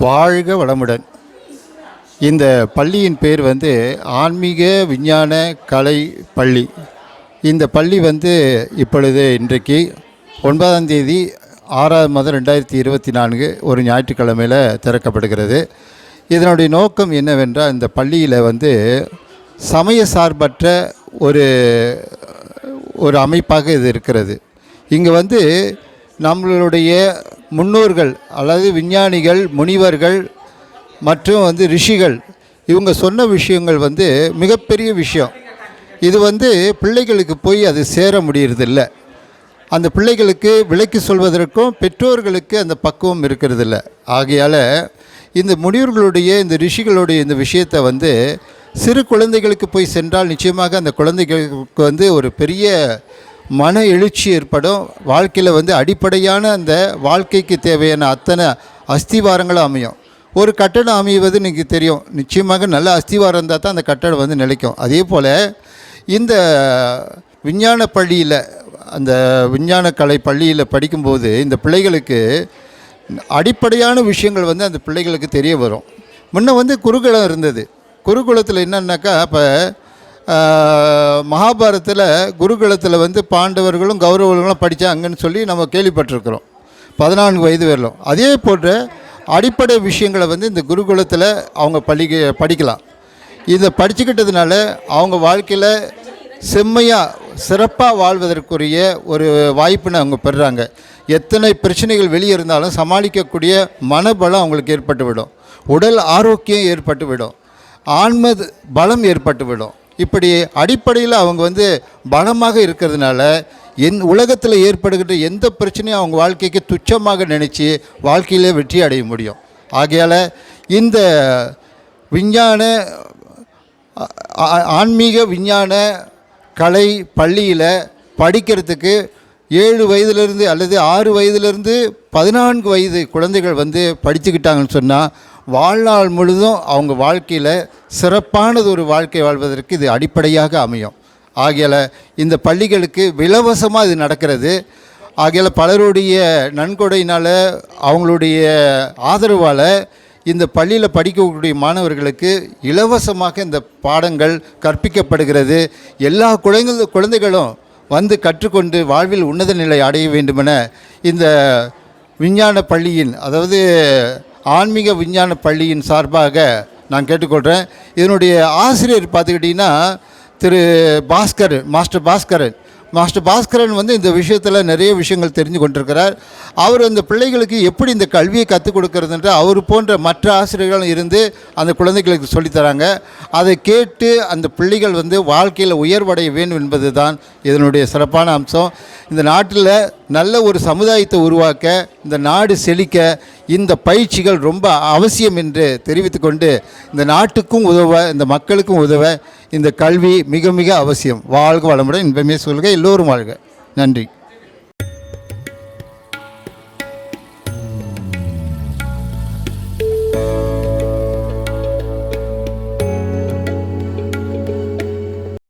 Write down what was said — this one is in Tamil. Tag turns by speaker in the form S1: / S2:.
S1: வாழ்க வளமுடன். இந்த பள்ளியின் பேர் ஆன்மீக விஞ்ஞான கலை பள்ளி. இந்த பள்ளி இப்பொழுது இன்றைக்கு 9ஆம் தேதி 6ஆம் மாதம் 2024 ஒரு ஞாயிற்றுக்கிழமையில் திறக்கப்படுகிறது. இதனுடைய நோக்கம் என்னவென்றால், இந்த பள்ளியில் சமய சார்பற்ற ஒரு அமைப்பாக இது இருக்கிறது. இங்கே நம்மளுடைய முன்னோர்கள், அல்லது விஞ்ஞானிகள், முனிவர்கள் மற்றும் ரிஷிகள், இவங்க சொன்ன விஷயங்கள் மிகப்பெரிய விஷயம். இது பிள்ளைகளுக்கு போய் அது சேர முடியறதில்ல. அந்த பிள்ளைகளுக்கு விளக்கி சொல்வதற்கும் பெற்றோர்களுக்கு அந்த பக்குவம் இருக்கிறதில்ல. ஆகையால் இந்த முனிவர்களுடைய, இந்த ரிஷிகளுடைய இந்த விஷயத்தை சிறு குழந்தைகளுக்கு போய் சென்றால் நிச்சயமாக அந்த குழந்தைகளுக்கு ஒரு பெரிய மன எழுச்சி ஏற்படும். வாழ்க்கையில் அடிப்படையான அந்த வாழ்க்கைக்கு தேவையான அத்தனை அஸ்திவாரங்களும் அமையும். ஒரு கட்டடம் அமைவது எனக்கு தெரியும், நிச்சயமாக நல்ல அஸ்திவாரம் இருந்தால் தான் அந்த கட்டடம் நிலைக்கும். அதே போல் இந்த விஞ்ஞான பள்ளியில், அந்த விஞ்ஞான கலை பள்ளியில் படிக்கும்போது இந்த பிள்ளைகளுக்கு அடிப்படையான விஷயங்கள் அந்த பிள்ளைகளுக்கு தெரிய வரும். முன்ன குருகுலம் இருந்தது. குருகுலத்தில் என்னன்னாக்கா, இப்போ மகாபாரத்தில் குருகுலத்தில் பாண்டவர்களும் கௌரவர்களும் படித்தாங்கன்னு சொல்லி நம்ம கேள்விப்பட்டிருக்கிறோம், 14 வயது வரலும். அதே போன்ற அடிப்படை விஷயங்களை இந்த குருகுலத்தில் அவங்க படிக்கலாம். இதை படிச்சுக்கிட்டதுனால அவங்க வாழ்க்கையில் செம்மையாக சிறப்பாக வாழ்வதற்குரிய ஒரு வாய்ப்புன்னு அவங்க பெறுறாங்க. எத்தனை பிரச்சனைகள் வெளியே இருந்தாலும் சமாளிக்கக்கூடிய மனபலம் அவங்களுக்கு ஏற்பட்டுவிடும், உடல் ஆரோக்கியம் ஏற்பட்டுவிடும், ஆன்ம பலம் ஏற்பட்டுவிடும். இப்படி அடிப்படையில் அவங்க பலமாக இருக்கிறதுனால உலகத்தில் ஏற்படுகின்ற எந்த பிரச்சனையும் அவங்க வாழ்க்கைக்கு துச்சமாக நினச்சி வாழ்க்கையில் வெற்றி அடைய முடியும். ஆகையால் இந்த விஞ்ஞான ஆன்மீக விஞ்ஞான கலை பள்ளியில் படிக்கிறதுக்கு 7 வயதிலிருந்து அல்லது 6 வயதிலிருந்து 14 வயது குழந்தைகள் படிச்சுக்கிட்டாங்கன்னு சொன்னால் வாழ்நாள் முழுதும் அவங்க வாழ்க்கையில் சிறப்பானது ஒரு வாழ்க்கை வாழ்வதற்கு இது அடிப்படையாக அமையும். ஆகையால் இந்த பள்ளிகளுக்கு இலவசமாக இது நடக்கிறது. ஆகையால் பலருடைய நன்கொடையினால், அவங்களுடைய ஆதரவால் இந்த பள்ளியில் படிக்கக்கூடிய மாணவர்களுக்கு இலவசமாக இந்த பாடங்கள் கற்பிக்கப்படுகிறது. எல்லா குழந்தைகளும் கற்றுக்கொண்டு வாழ்வில் உன்னத நிலை அடைய வேண்டுமென இந்த விஞ்ஞான பள்ளியின், அதாவது ஆன்மீக விஞ்ஞான பள்ளியின் சார்பாக நான் கேட்டுக்கொள்கிறேன். இதனுடைய ஆசிரியர் பார்த்துக்கிட்டிங்கன்னா மாஸ்டர் பாஸ்கரன் இந்த விஷயத்தில் நிறைய விஷயங்கள் தெரிஞ்சு கொண்டிருக்கிறார். அவர் அந்த பிள்ளைகளுக்கு எப்படி இந்த கல்வியை கற்றுக் கொடுக்கறதுன்ற அவர் போன்ற மற்ற ஆசிரியர்களும் இருந்து அந்த குழந்தைகளுக்கு சொல்லித்தராங்க. அதை கேட்டு அந்த பிள்ளைகள் வாழ்க்கையில் உயர்வடைய வேண்டும் என்பது தான் இதனுடைய சிறப்பான அம்சம். இந்த நாட்டில் நல்ல ஒரு சமுதாயத்தை உருவாக்க, இந்த நாடு செழிக்க இந்த பயிற்சிகள் ரொம்ப அவசியம் என்று தெரிவித்துக்கொண்டு, இந்த நாட்டுக்கும் உதவ, இந்த மக்களுக்கும் உதவ இந்த கல்வி மிக மிக அவசியம். வாழ்க வளமுடன், இன்பமே சொல்க, எல்லோரும் வாழ்க. நன்றி.